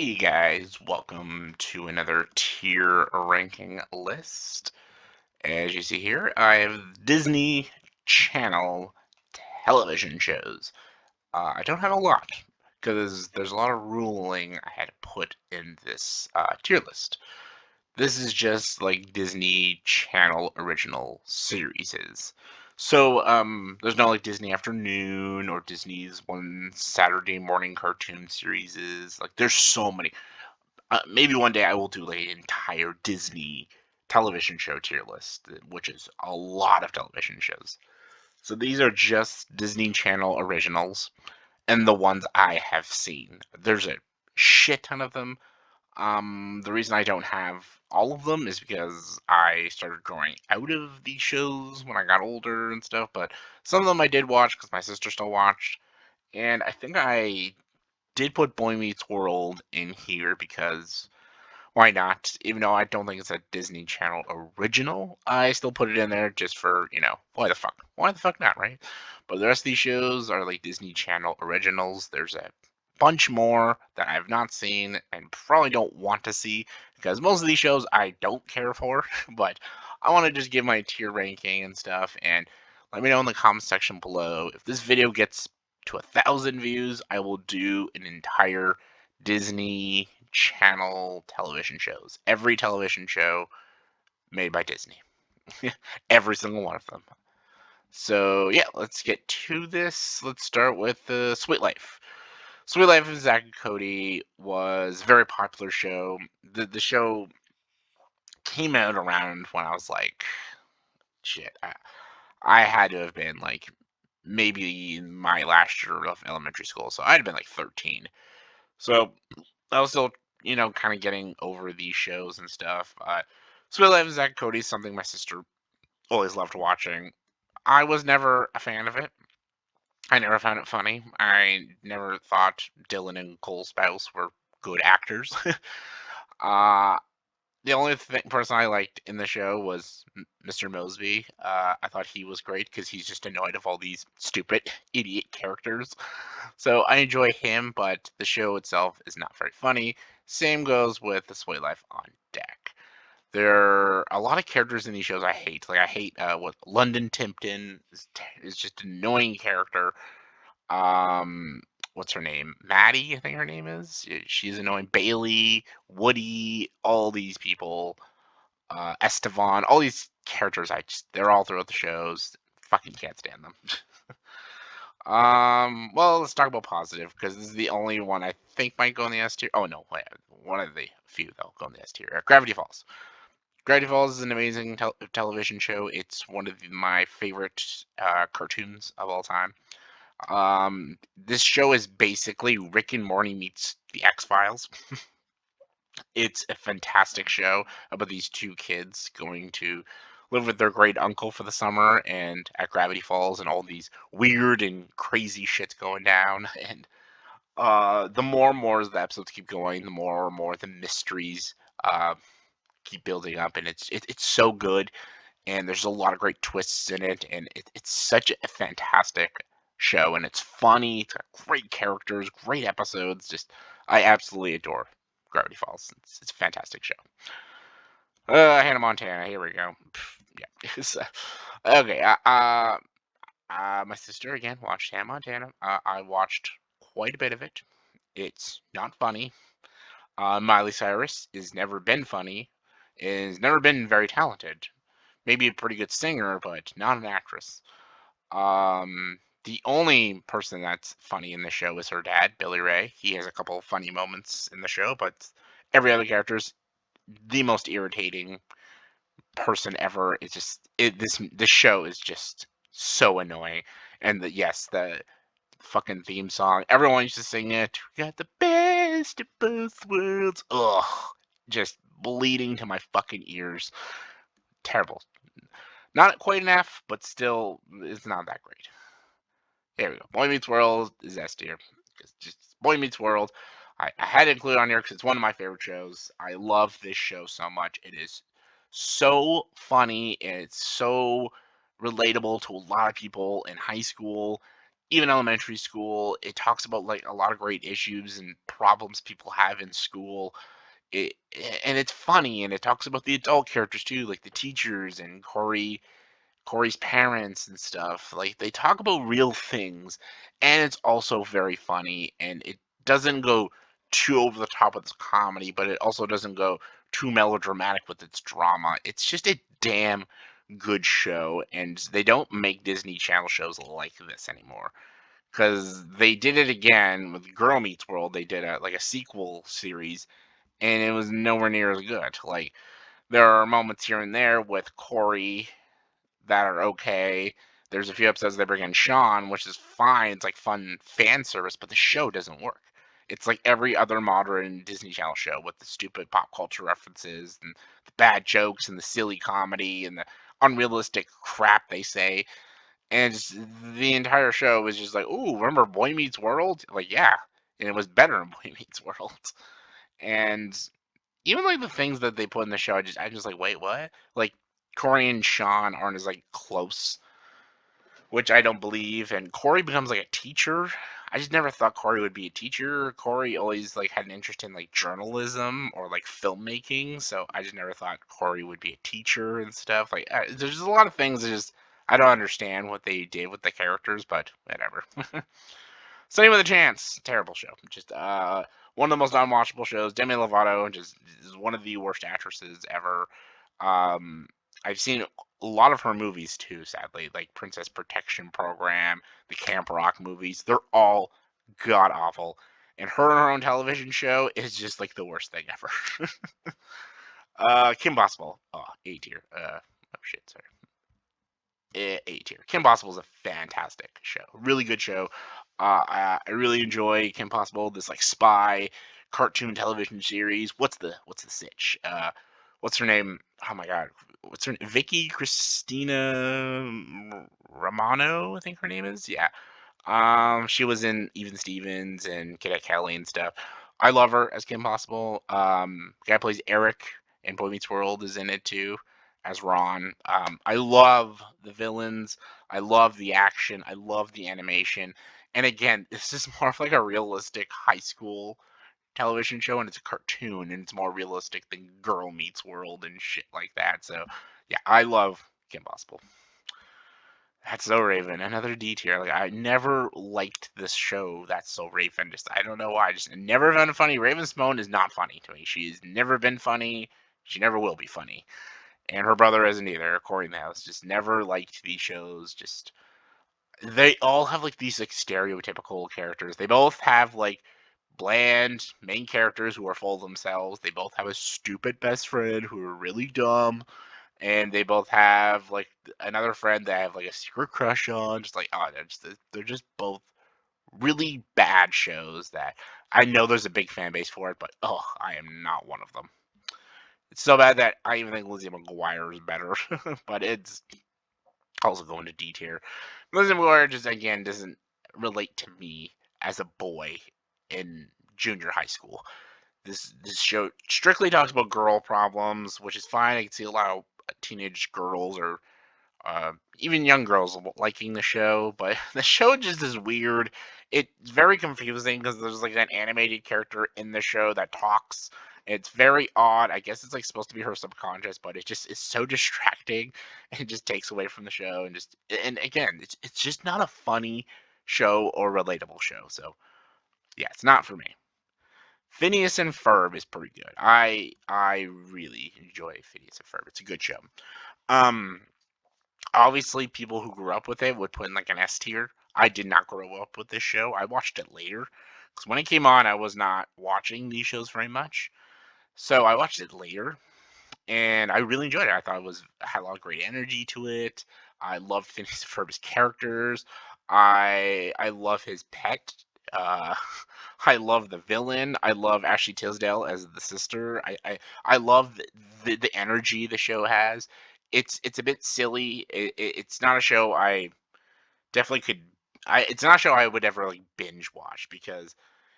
Hey guys, welcome to another tier ranking list. As you see here, I have Disney Channel television shows. I don't have a lot because there's a lot of ruling I had to put in this tier list. This is just like Disney Channel original series. So, there's no like Disney Afternoon or Disney's one Saturday morning cartoon series. Like, there's so many. Maybe one day I will do like an entire Disney television show tier list, which is a lot of television shows. So these are just Disney Channel originals and the ones I have seen. There's a shit ton of them. The reason I don't have all of them is because I started growing out of these shows when I got older and stuff, but some of them I did watch because my sister still watched. And I think I did put Boy Meets World in here because why not? Even though I don't think it's a Disney Channel original, I still put it in there just for, why the fuck? Why the fuck not, right? But the rest of these shows are like Disney Channel originals. There's a bunch more that I have not seen and probably don't want to see because most of these shows I don't care for, but I want to just give my tier ranking and stuff and let me know in the comment section below. If this video gets to 1,000 views, I will do an entire Disney Channel television shows. Every television show made by Disney. Every single one of them. So, yeah, let's get to this. Let's start with Sweet Life. Sweet Life of Zack and Cody was a very popular show. The show came out around when I was like, shit, I had to have been like maybe my last year of elementary school. So I'd have been like 13. So I was still, kind of getting over these shows and stuff. Sweet Life of Zack and Cody is something my sister always loved watching. I was never a fan of it. I never found it funny. I never thought Dylan and Cole Sprouse were good actors. uh, the only person I liked in the show was Mr. Mosby. I thought he was great because he's just annoyed of all these stupid idiot characters. So I enjoy him, but the show itself is not very funny. Same goes with The Sweet Life on Deck. There are a lot of characters in these shows I hate. Like I hate what London Tipton is just an annoying character. Um, what's her name? Maddie, I think her name is. She's annoying. Bailey, Woody, all these people. Estevan, all these characters. They're all throughout the shows. Fucking can't stand them. Well, let's talk about positive because this is the only one I think might go in the S tier. Oh no, wait, one of the few that'll go in the S tier. Gravity Falls. Gravity Falls is an amazing television show. It's one of my favorite cartoons of all time. This show is basically Rick and Morty meets the X-Files. It's a fantastic show about these two kids going to live with their great uncle for the summer and at Gravity Falls and all these weird and crazy shits going down. And the more and more the episodes keep going, the more and more the mysteries keep building up, and it's so good. And there's a lot of great twists in it, and it's such a fantastic show, and it's funny. It's got great characters, great episodes. Just I absolutely adore Gravity Falls. It's a fantastic show. Hannah Montana. Here we go. Yeah. Okay. My sister again watched Hannah Montana. I watched quite a bit of it. It's not funny. Miley Cyrus has never been funny. Has never been very talented. Maybe a pretty good singer, but not an actress. The only person that's funny in the show is her dad, Billy Ray. He has a couple of funny moments in the show, but every other character is the most irritating person ever. It's just this show is just so annoying. And the fucking theme song, everyone used to sing it. We got the best of both worlds. Ugh, just bleeding to my fucking ears. Terrible. Not quite an F, but still, it's not that great. There we go. Boy Meets World is S tier. Just Boy Meets World. I had to include it on here because it's one of my favorite shows. I love this show so much. It is so funny and it's so relatable to a lot of people in high school. even elementary school. It talks about like a lot of great issues and problems people have in school. It and it's funny, and it talks about the adult characters too, like the teachers and Corey's parents and stuff. Like they talk about real things, and it's also very funny, and it doesn't go too over the top with its comedy, but it also doesn't go too melodramatic with its drama. It's just a damn good show, and they don't make Disney Channel shows like this anymore. Because they did it again with Girl Meets World. They did a sequel series, and it was nowhere near as good. Like there are moments here and there with Corey that are okay. There's a few episodes they bring in Sean, which is fine. It's like fun fan service, but the show doesn't work. It's like every other modern Disney Channel show with the stupid pop culture references and the bad jokes and the silly comedy and the unrealistic crap they say. And just, the entire show is just like, ooh, remember Boy Meets World? Like, yeah. And it was better in Boy Meets World. And even like the things that they put in the show, I'm just like, wait, what? Like Corey and Sean aren't as like close, which I don't believe. And Corey becomes like a teacher. I just never thought Corey would be a teacher. Corey always like had an interest in like journalism or like filmmaking, so I just never thought Corey would be a teacher and stuff. Like, there's just a lot of things that just I don't understand what they did with the characters, but whatever. Sonny with a Chance, terrible show. Just one of the most unwatchable shows. Demi Lovato just is one of the worst actresses ever. Um, I've seen a lot of her movies too, sadly, like Princess Protection Program, the Camp Rock movies. They're all god awful. And her own television show is just like the worst thing ever. Kim Possible. Oh, A tier. Oh shit, sorry. A tier. Kim Possible is a fantastic show. Really good show. I really enjoy Kim Possible. This like spy cartoon television series. What's the sitch? What's her name? Oh my god, what's her name? Vicky Cristina Romano, I think her name is. Yeah. She was in Even Stevens and Cadet Kelly and stuff. I love her as Kim Possible. The guy who plays Eric in Boy Meets World is in it too, as Ron. I love the villains. I love the action. I love the animation. And again, this is more of like a realistic high school television show, and it's a cartoon, and it's more realistic than Girl Meets World and shit like that. So, yeah, I love Kim Possible. That's So Raven, another D tier. Like I never liked this show. That's So Raven. Just I don't know why. Just never been funny. Raven Simone is not funny to me. She's never been funny. She never will be funny. And her brother isn't either. Corey in the House just never liked these shows. Just they all have like these like stereotypical characters. They both have like bland main characters who are full of themselves. They both have a stupid best friend who are really dumb, and they both have like another friend that I have like a secret crush on. Just like oh, they're just both really bad shows that I know there's a big fan base for it, but oh, I am not one of them. It's so bad that I even think Lizzie McGuire is better, but it's also going to D tier. Lizzie McGuire just again doesn't relate to me as a boy in junior high school. This show strictly talks about girl problems, which is fine. I can see a lot of teenage girls or even young girls liking the show, but the show just is weird. It's very confusing because there's like an animated character in the show that talks. It's very odd. I guess it's like supposed to be her subconscious, but it just is so distracting and it just takes away from the show and again, it's just not a funny show or relatable show. So yeah, it's not for me. Phineas and Ferb is pretty good. I really enjoy Phineas and Ferb. It's a good show. Um, Obviously, people who grew up with it would put in like an S tier. I did not grow up with this show. I watched it later because when it came on, I was not watching these shows very much. So I watched it later, and I really enjoyed it. I thought it was had a lot of great energy to it. I loved Phineas and Ferb's characters. I love his pet. Uh, I love the villain. I love Ashley Tisdale as the sister. I love the energy the show has. It's a bit silly. It's not a show I definitely could. It's not a show I would ever like binge watch because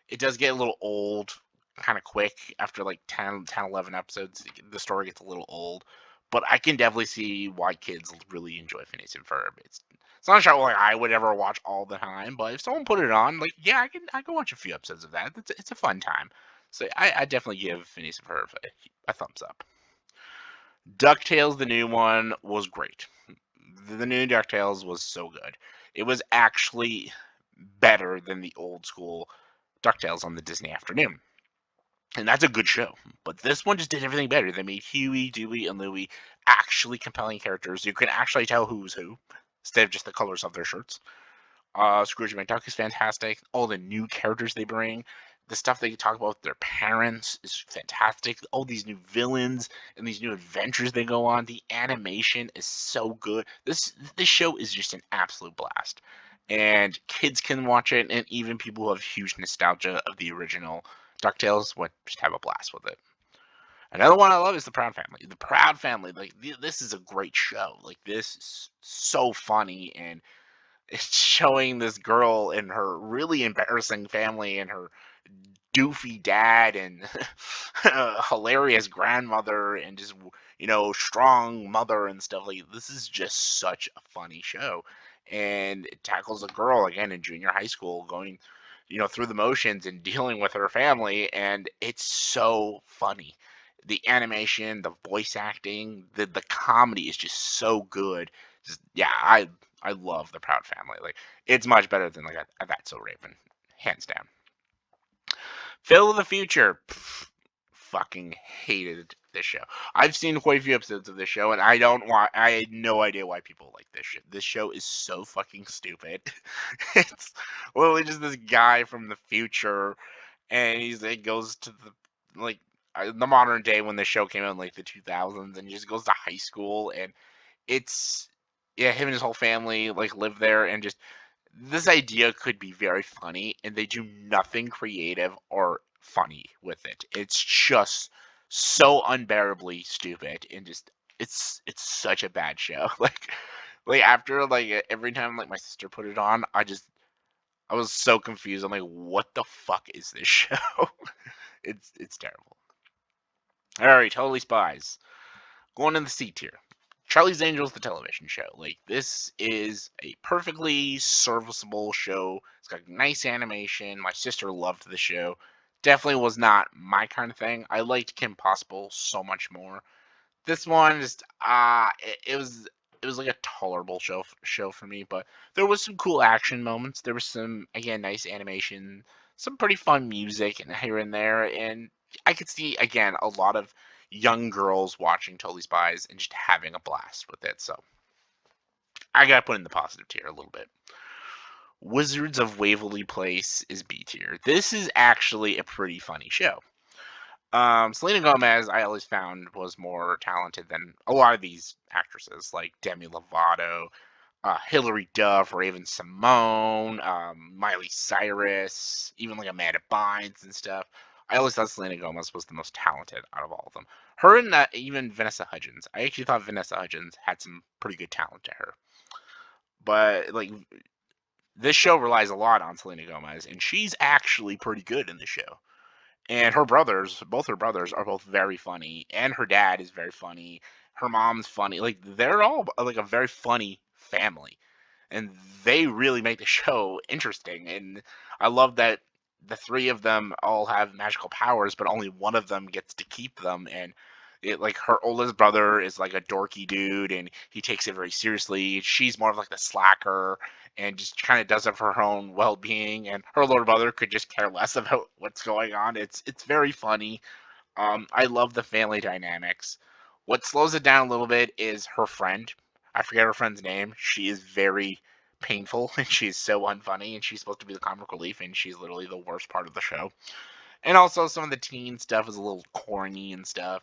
it does get a little old kind of quick after like 10, 11 episodes. The story gets a little old, but I can definitely see why kids really enjoy Phineas and Ferb. It's not a show like I would ever watch all the time, but if someone put it on, like yeah, I can watch a few episodes of that. It's a fun time. So I definitely give Phineas and Ferb a thumbs up. DuckTales, the new one, was great. The new DuckTales was so good. It was actually better than the old school DuckTales on the Disney afternoon. And that's a good show. But this one just did everything better. They made Huey, Dewey, and Louie actually compelling characters. You can actually tell who's who instead of just the colors of their shirts. Scrooge McDuck is fantastic. All the new characters they bring, the stuff they talk about with their parents is fantastic. All these new villains and these new adventures they go on. The animation is so good. This show is just an absolute blast, and kids can watch it, and even people who have huge nostalgia of the original DuckTales would just have a blast with it. Another one I love is the Proud Family. The Proud Family, like this is a great show. Like this is so funny, and it's showing this girl and her really embarrassing family and her doofy dad and hilarious grandmother and just strong mother and stuff. Like this is just such a funny show, and it tackles a girl again in junior high school going through the motions and dealing with her family, and it's so funny. The animation, the voice acting, the comedy is just so good. Just yeah, I love the Proud Family. Like it's much better than like a That's So Raven, hands down. Phil of the Future, fucking hated this show. I've seen quite a few episodes of this show, and I don't want. I had no idea why people like this shit. This show is so fucking stupid. It's literally just this guy from the future, and he goes to the modern day when the show came out in like the 2000s, and he just goes to high school, and it's yeah, him and his whole family like live there, and just this idea could be very funny, and they do nothing creative or funny with it. It's just so unbearably stupid, and just it's such a bad show. Like after every time like my sister put it on, I was so confused. I'm like, what the fuck is this show? It's terrible. All right, totally Spies. Going in the C tier. Charlie's Angels, the television show. Like, this is a perfectly serviceable show. It's got nice animation. My sister loved the show. Definitely was not my kind of thing. I liked Kim Possible so much more. This one just it was like a tolerable show for me, but there was some cool action moments. There was some again nice animation, some pretty fun music and here and there, and I could see again a lot of young girls watching Totally Spies and just having a blast with it. So I got to put in the positive tier a little bit. Wizards of Waverly Place is B tier. This is actually a pretty funny show. Selena Gomez, I always found was more talented than a lot of these actresses, like Demi Lovato, Hilary Duff, Raven Simone, Miley Cyrus, even like Amanda Bynes and stuff. I always thought Selena Gomez was the most talented out of all of them. Her and even Vanessa Hudgens. I actually thought Vanessa Hudgens had some pretty good talent to her. But like this show relies a lot on Selena Gomez, and she's actually pretty good in the show. And her brothers, both her brothers, are both very funny, and her dad is very funny. Her mom's funny. Like they're all like a very funny family, and they really make the show interesting. And I love that the three of them all have magical powers, but only one of them gets to keep them. And like her oldest brother is like a dorky dude, and he takes it very seriously. She's more of like the slacker, and just kind of does it for her own well-being. And her little brother could just care less about what's going on. It's very funny. I love the family dynamics. What slows it down a little bit is her friend. I forget her friend's name. She is very painful and she's so unfunny, and she's supposed to be the comic relief, and she's literally the worst part of the show. And also some of the teen stuff is a little corny and stuff.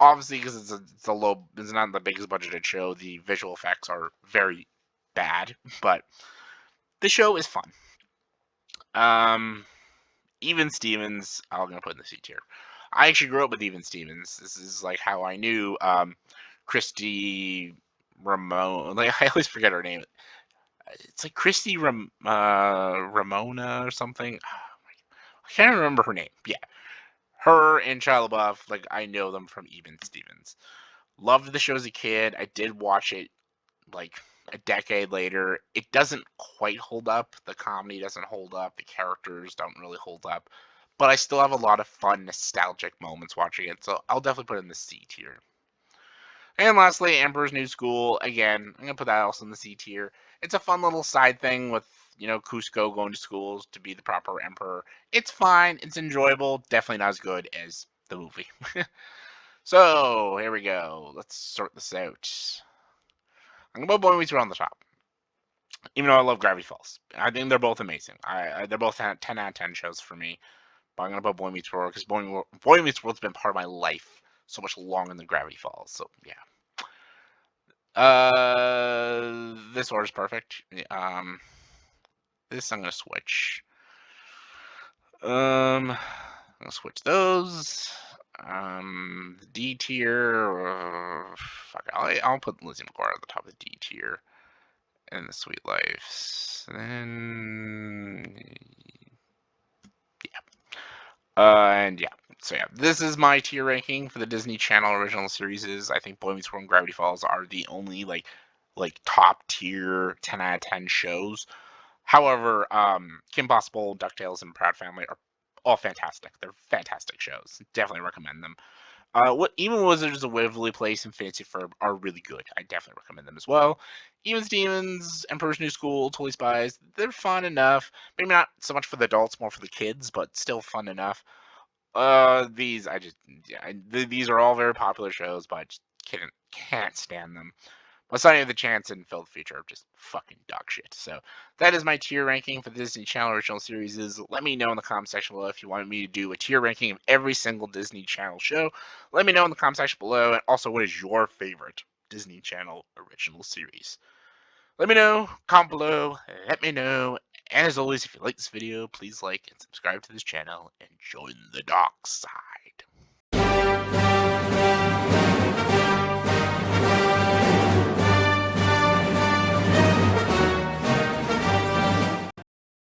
Obviously, because it's not the biggest budgeted show. The visual effects are very bad, but the show is fun. Um, Even Stevens, I'm gonna put in the C tier. I actually grew up with Even Stevens. This is like how I knew Christy Ramone. Like I always forget her name. It's like Ramona or something. I can't remember her name. Yeah, her and Shia LaBeouf. Like I know them from Even Stevens. Loved the show as a kid. I did watch it like a decade later. It doesn't quite hold up. The comedy doesn't hold up. The characters don't really hold up. But I still have a lot of fun, nostalgic moments watching it. So I'll definitely put it in the C tier. And lastly, Emperor's New School. Again, I'm gonna put that also in the C tier. It's a fun little side thing with Cusco going to schools to be the proper emperor. It's fine. It's enjoyable. Definitely not as good as the movie. So here we go. Let's sort this out. I'm gonna put Boy Meets World on the top, even though I love Gravity Falls. I think they're both amazing. They're both 10 out of 10 shows for me. But I'm gonna put Boy Meets World because Boy Meets World's been part of my life so much longer than Gravity Falls. So yeah. This order's perfect. This I'm gonna switch. I'm gonna switch those. The D tier. Fuck, I'll put Lizzie McGuire at the top of the D tier, and the Sweet Lives. Then and yeah. So yeah, this is my tier ranking for the Disney Channel original series. I think Boy Meets World and Gravity Falls are the only like top tier 10 out of 10 shows. However, Kim Possible, DuckTales, and Proud Family are all fantastic. They're fantastic shows. Definitely recommend them. Even Wizards of Waverly Place and Fancy Ferb are really good. I definitely recommend them as well. Even Demons, Emperor's New School, Totally Spies, they're fun enough. Maybe not so much for the adults, more for the kids, but still fun enough. These these are all very popular shows, but I just can't stand them. But Sonny with the Chance and Phil the Future are just fucking dog shit. So that is my tier ranking for the Disney Channel original series. Let me know in the comment section below if you want me to do a tier ranking of every single Disney Channel show. Let me know in the comment section below, and also what is your favorite Disney Channel original series. Let me know, comment below, let me know. And as always, if you like this video, please like and subscribe to this channel and join the dark side.